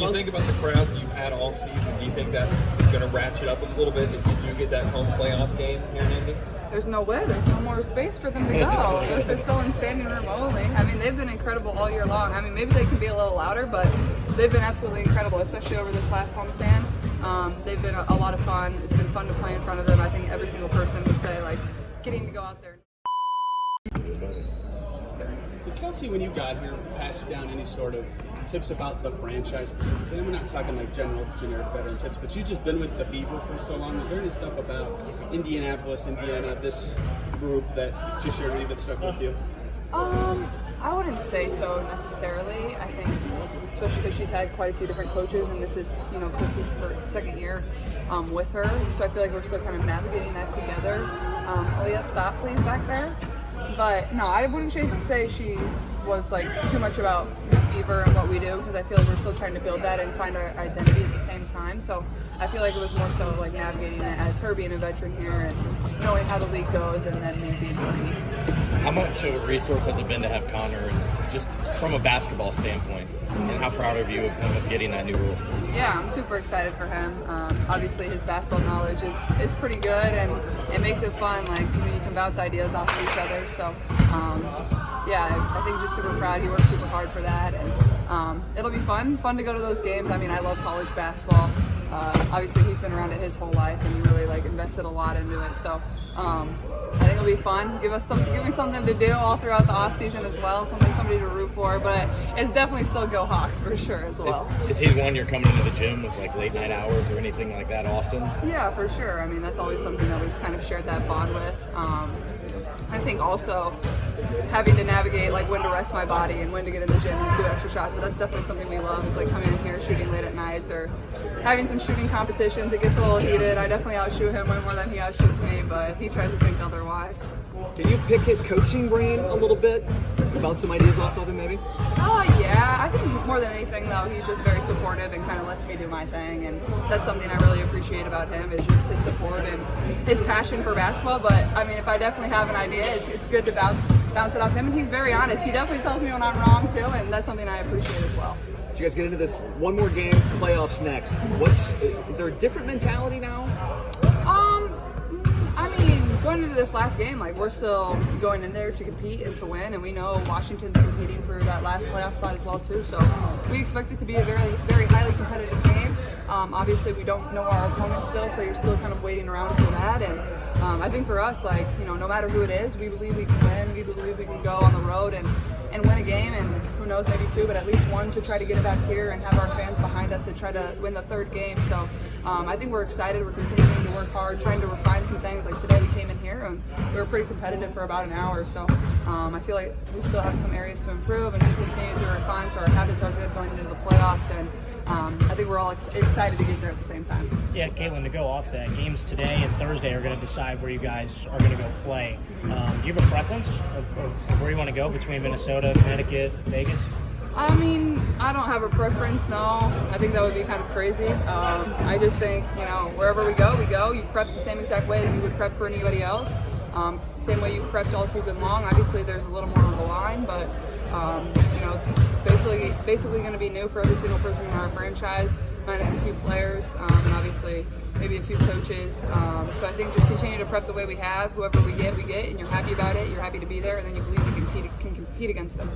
When you think about the crowds you've had all season, do you think that is going to ratchet up a little bit if you do get that home playoff game here in Indy? There's no way. There's no more space for them to go. They're still in standing room only. I mean, they've been incredible all year long. I mean, maybe they can be a little louder, but they've been absolutely incredible, especially over this last homestand. They've been a lot of fun. It's been fun to play in front of them. I think every single person would say, like, getting to go out there. Did Kelsey, when you got here, pass down any sort of tips about the franchise? And we're not talking like generic veteran tips, but you've just been with the Fever for so long. Is there any stuff about Indianapolis, Indiana, this group that just shared with you that stuck with you? I wouldn't say so necessarily. I think, especially because she's had quite a few different coaches, and this is, Christy's second year with her. So I feel like we're still kind of navigating that together. Aaliyah, stop please back there. But no, I wouldn't say she was like too much about Fever and what we do, because I feel like we're still trying to build that and find our identity at the same time. So I feel like it was more so like navigating it as her being a veteran here and knowing how the league goes, and then me being a rookie. How much of a resource has it been to have Connor, and just from a basketball standpoint, and how proud are you of him of getting that new role? Yeah, I'm super excited for him. Obviously, his basketball knowledge is pretty good, and it makes it fun. Like, you can bounce ideas off of each other. So, I think just super proud. He worked super hard for that, and it'll be fun to go to those games. I mean, I love college basketball. Obviously, he's been around it his whole life, and he really invested a lot into it. So, I think it'll be fun. Give me something to do all throughout the off season as well. Somebody to root for, but it's definitely still go Hawks for sure as well. Is he one you're coming into the gym with like late night hours or anything like that often? Yeah, for sure. I mean, that's always something that we've kind of shared that bond with. I think also having to navigate like when to rest my body and when to get in the gym and do extra shots, but that's definitely something we love, is like coming in here shooting late at nights or having some shooting competitions. It gets a little heated. I definitely outshoot him way more than he outshoots me, but he tries to think otherwise. Can you pick his coaching brain a little bit? Bounce some ideas off of him maybe? Yeah. I think more than anything though, he's just very supportive and kind of lets me do my thing, and that's something I really appreciate about him, is just his support and his passion for basketball. But I mean, if I definitely have an idea, it's good to bounce it off him, and he's very honest. He definitely tells me when I'm wrong too, and that's something I appreciate as well. As you guys get into this one more game, playoffs next, is there a different mentality now? I mean, going into this last game, like, we're still going in there to compete and to win, and we know Washington's competing for that last playoff spot as well too. So we expect it to be a very, very highly competitive game. Obviously, we don't know our opponent still, so you're still kind of waiting around for that. And I think for us, like, no matter who it is, we believe we can win. We believe we can go on the road and win a game, and who knows, maybe two, but at least one, to try to get it back here and have our fans behind us to try to win the third game. So I think we're excited. We're continuing to work hard, trying to refine some things. Like today, we came in here and we were pretty competitive for about an hour. So I feel like we still have some areas to improve and just continue to refine, so our habits are good going into the playoffs. And I think we're all excited to get there at the same time. Yeah, Caitlin, to go off that, games today and Thursday are going to decide where you guys are going to go play. Do you have a preference of where you want to go between Minnesota, Connecticut, Vegas? I mean, I don't have a preference, no. I think that would be kind of crazy. I just think, wherever we go. You prep the same exact way as you would prep for anybody else. Same way you prepped all season long. Obviously, there's a little more on the line, but it's basically going to be new for every single person in our franchise, minus a few players, and obviously maybe a few coaches. So I think just continue to prep the way we have. Whoever we get, and you're happy about it. You're happy to be there, and then you believe you can compete against them.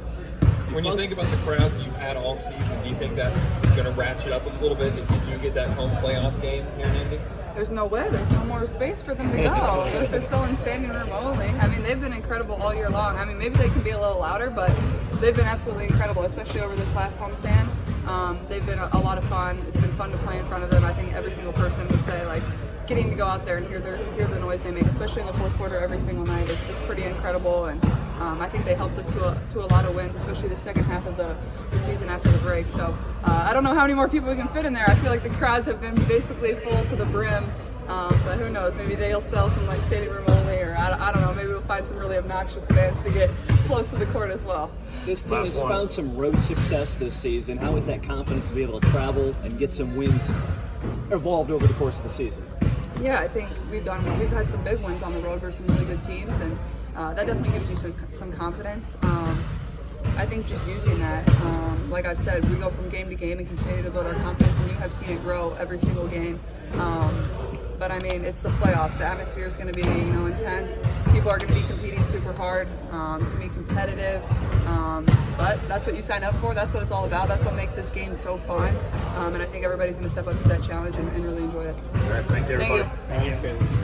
When you think about the crowds you've had all season, do you think that is going to ratchet up a little bit if you do get that home playoff game here in Indy? There's no way. There's no more space for them to go. They're still in standing room only. I mean, they've been incredible all year long. I mean, maybe they can be a little louder, but they've been absolutely incredible, especially over this last homestand. They've been a lot of fun. It's been fun to play in front of them. I think every single person would say, like, getting to go out there and hear the noise they make, especially in the fourth quarter every single night, it's pretty incredible. And I think they helped us to a lot of wins, especially the second half of the season after the break. So I don't know how many more people we can fit in there. I feel like the crowds have been basically full to the brim. But who knows? Maybe they'll sell some like standing room only, or I don't know. Maybe we'll find some really obnoxious fans to get close to the court as well. This team has found some road success this season. How is that confidence to be able to travel and get some wins evolved over the course of the season? Yeah, I think we've had some big wins on the road versus some really good teams, and that definitely gives you some confidence. I think just using that, like I've said, we go from game to game and continue to build our confidence, and you have seen it grow every single game. But I mean, it's the playoffs. The atmosphere is going to be, intense. People are going to be competing super hard to be competitive. But that's what you sign up for. That's what it's all about. That's what makes this game so fun. And I think everybody's going to step up to that challenge and really enjoy it. All right, thank you, everybody. Thank you. Thanks, guys.